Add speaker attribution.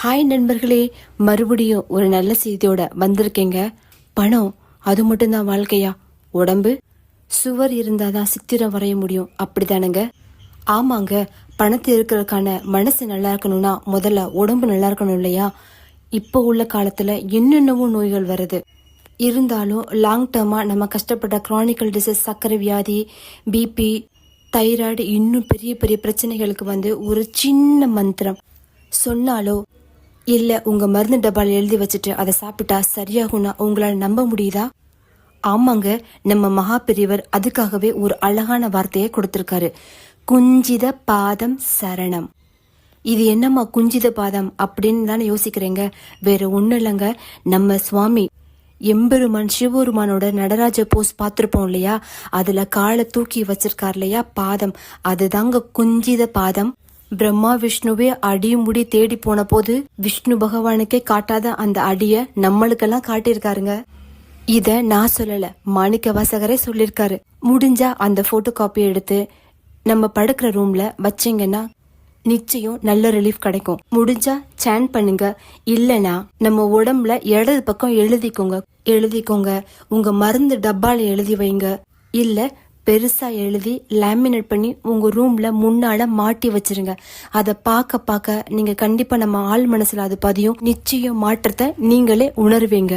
Speaker 1: Hi நண்பர்களே, மறுபடியும் ஒரு நல்ல செய்தியோட வந்திருக்கேங்க. பணம் அது மட்டும்தான் வாழ்க்கையா? உடம்பு சுவர் இருந்தாதான் சித்திரம் வரைய முடியும், அப்படிதானுங்க? ஆமாங்க, பணத்தை இருக்கிறதுக்கான மனசு நல்லா இருக்கணும்னா முதல்ல உடம்பு நல்லா இருக்கணும் இல்லையா? இப்போ உள்ள காலத்துல என்னென்னவோ நோய்கள் வருது. இருந்தாலும் லாங் டேர்மா நம்ம கஷ்டப்பட்ட கிரானிக்கல் டிசீஸ், சர்க்கரை வியாதி, பிபி, தைராய்டு, இன்னும் பெரிய பெரிய பிரச்சனைகளுக்கு ஒரு சின்ன மந்திரம் சொன்னாலோ இல்ல உங்க மருந்து டப்பால் எழுதி வச்சுட்டு அதை சாப்பிட்டா சரியாகும்னா உங்களால நம்ப முடியுதா? ஆமாங்க, நம்ம மகா பெரியவர் அதுக்காகவே ஒரு அழகான வார்த்தையை கொடுத்திருக்காரு. குஞ்சித பாதம் சரணம். இது என்னம்மா குஞ்சித பாதம் அப்படின்னு தானே யோசிக்கிறீங்க. வேற ஒண்ணு இல்லைங்க, நம்ம சுவாமி எம்பெருமான் சிவபெருமானோட நடராஜ போஸ் பார்த்திருப்போம் இல்லையா? அதுல காலை தூக்கி வச்சிருக்காரு இல்லையா, பாதம், அதுதாங்க குஞ்சித பாதம். பிரம்மா விஷ்ணுவே அடி முடி தேடி போன போது விஷ்ணு பகவானுக்கே காட்டாத அந்த அடிய நம்மளுக்கெல்லாம் காட்டியிருக்காருங்க. இத நான் சொல்லல, மாணிக்க வாசகரே சொல்லிருக்காரு. முடிஞ்சா அந்த போட்டோ காப்பி எடுத்து நம்ம படுக்கிற ரூம்ல வச்சீங்கன்னா நிச்சயம் நல்ல ரிலீஃப் கிடைக்கும். முடிஞ்சா சேன் பண்ணுங்க, இல்லனா நம்ம உடம்புல இடது பக்கம் எழுதிக்கோங்க. உங்க மருந்து டப்பால எழுதி வைங்க, இல்ல பெருசா எழுதி லேமினேட் பண்ணி உங்க ரூம்ல முன்னால மாட்டி வச்சிருங்க. அத பார்க்க நீங்க கண்டிப்பா நம்ம ஆள் மனசுல அது பதியும். நிச்சயம் மாற்றத்தை நீங்களே உணர்வீங்க.